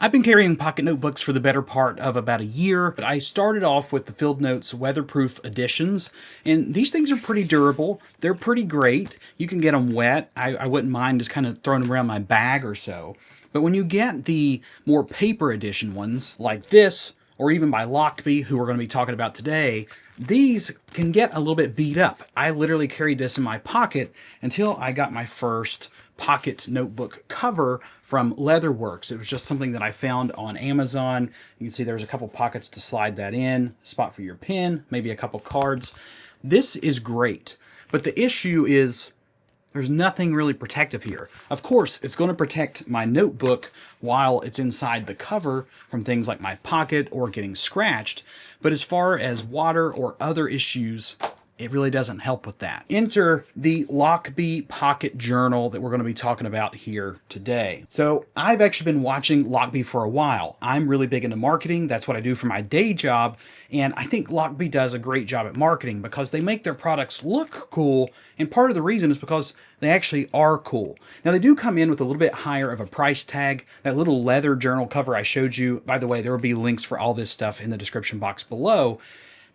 I've been carrying pocket notebooks for the better part of about a year, but I started off with the Field Notes weatherproof editions, and these things are pretty durable. They're pretty great. You can get them wet. I wouldn't mind just kind of throwing them around my bag or so. But when you get the more paper edition ones, like this, or even by Lochby, who we're going to be talking about today, these can get a little bit beat up. I literally carried this in my pocket until I got my first pocket notebook cover from Leatherworks. It was just something that I found on Amazon. You can see there's a couple pockets to slide that in, spot for your pen, maybe a couple cards. This is great, but the issue is there's nothing really protective here. Of course, it's going to protect my notebook while it's inside the cover from things like my pocket or getting scratched, but as far as water or other issues, it really doesn't help with that. Enter the Lochby Pocket Journal that we're going to be talking about here today. So I've actually been watching Lochby for a while. I'm really big into marketing. That's what I do for my day job. And I think Lochby does a great job at marketing because they make their products look cool. And part of the reason is because they actually are cool. Now they do come in with a little bit higher of a price tag. That little leather journal cover I showed you, by the way, there will be links for all this stuff in the description box below.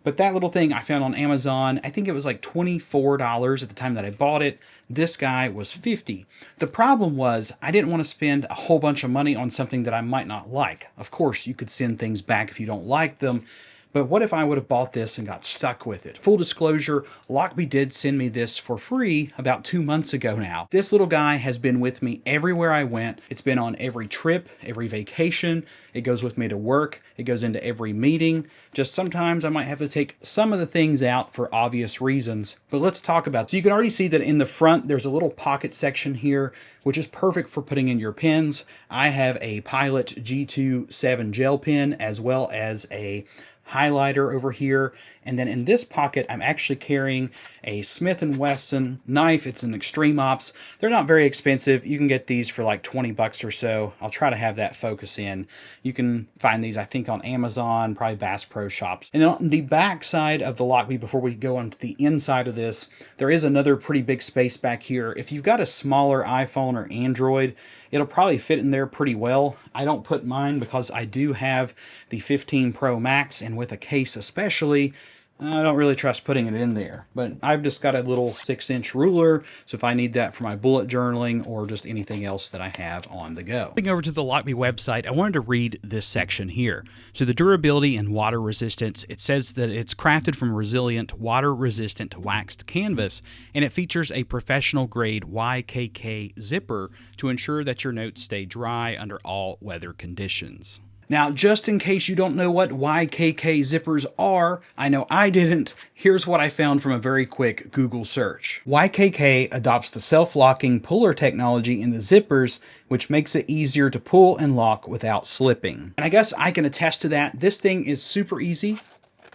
But that little thing I found on Amazon, I think it was like $24 at the time that I bought it. This guy was $50. The problem was I didn't want to spend a whole bunch of money on something that I might not like. Of course, you could send things back if you don't like them. But what if I would have bought this and got stuck with it? Full disclosure, Lochby did send me this for free about 2 months ago now. This little guy has been with me everywhere I went. It's been on every trip, every vacation. It goes with me to work. It goes into every meeting. Just sometimes I might have to take some of the things out for obvious reasons. But let's talk about it. So you can already see that in the front, there's a little pocket section here, which is perfect for putting in your pens. I have a Pilot G2 gel pen as well as a highlighter over here, and then in this pocket I'm actually carrying a Smith & Wesson knife. It's an Extreme Ops. They're not very expensive. You can get these for like 20 bucks or so. I'll try to have that focus in. You can find these I think on Amazon, probably Bass Pro Shops. And then on the back side of the Lochby, before we go on to the inside of this, there is another pretty big space back here. If you've got a smaller iPhone or Android, it'll probably fit in there pretty well. I don't put mine because I do have the 15 Pro Max, and with a case especially, I don't really trust putting it in there. But I've just got a little 6-inch ruler, so if I need that for my bullet journaling or just anything else that I have on the go. Going over to the Lochby website, I wanted to read this section here. So the durability and water resistance, it says that it's crafted from resilient, water-resistant waxed canvas, and it features a professional-grade YKK zipper to ensure that your notes stay dry under all weather conditions. Now, just in case you don't know what YKK zippers are, I know I didn't, here's what I found from a very quick Google search. YKK adopts the self-locking puller technology in the zippers, which makes it easier to pull and lock without slipping. And I guess I can attest to that. This thing is super easy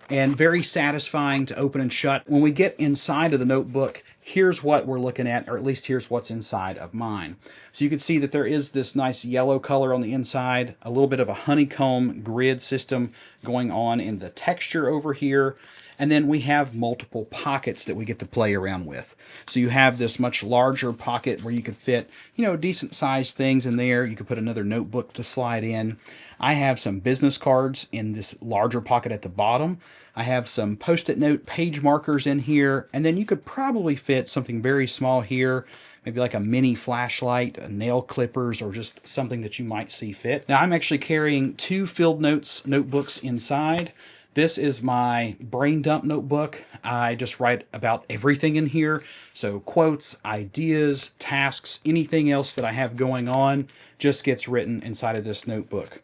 and very satisfying to open and shut. When we get inside of the notebook, here's what we're looking at, or at least here's what's inside of mine. So you can see that there is this nice yellow color on the inside, a little bit of a honeycomb grid system going on in the texture over here. And then we have multiple pockets that we get to play around with. So you have this much larger pocket where you could fit, decent sized things in there. You could put another notebook to slide in. I have some business cards in this larger pocket at the bottom. I have some Post-it note page markers in here. And then you could probably fit something very small here, maybe like a mini flashlight, nail clippers, or just something that you might see fit. Now I'm actually carrying 2 Field Notes notebooks inside. This is my brain dump notebook. I just write about everything in here. So quotes, ideas, tasks, anything else that I have going on just gets written inside of this notebook.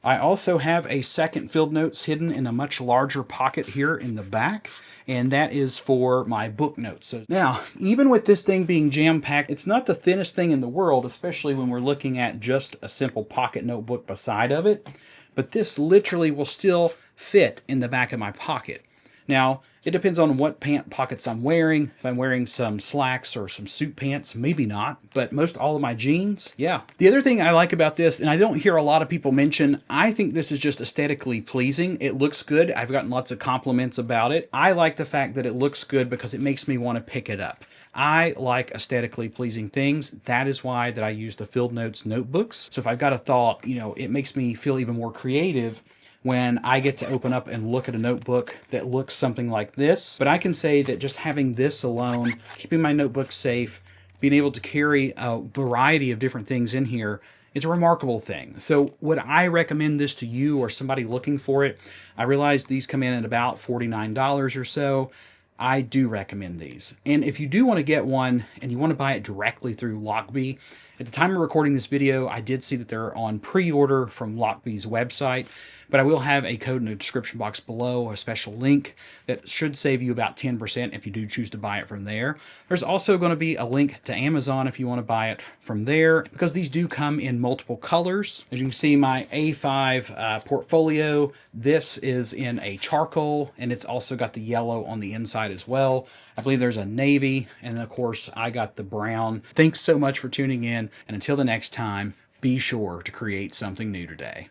I also have a second Field Notes hidden in a much larger pocket here in the back, and that is for my book notes. So now, even with this thing being jam-packed, it's not the thinnest thing in the world, especially when we're looking at just a simple pocket notebook beside of it, but this literally will still fit in the back of my pocket. Now, it depends on what pant pockets I'm wearing. If I'm wearing some slacks or some suit pants, maybe not, but most all of my jeans, yeah. The other thing I like about this, and I don't hear a lot of people mention, I think this is just aesthetically pleasing. It looks good. I've gotten lots of compliments about it. I like the fact that it looks good because it makes me want to pick it up. I like aesthetically pleasing things. That is why that I use the Field Notes notebooks. So if I've got a thought, it makes me feel even more creative when I get to open up and look at a notebook that looks something like this. But I can say that just having this alone, keeping my notebook safe, being able to carry a variety of different things in here, it's a remarkable thing. So would I recommend this to you or somebody looking for it? I realize these come in at about $49 or so. I do recommend these. And if you do want to get one and you want to buy it directly through Lochby, at the time of recording this video, I did see that they're on pre-order from Lochby's website, but I will have a code in the description box below, a special link that should save you about 10% if you do choose to buy it from there. There's also going to be a link to Amazon if you want to buy it from there, because these do come in multiple colors. As you can see, my A5 portfolio, this is in a charcoal, and it's also got the yellow on the inside as well. I believe there's a navy, and of course, I got the brown. Thanks so much for tuning in, and until the next time, be sure to create something new today.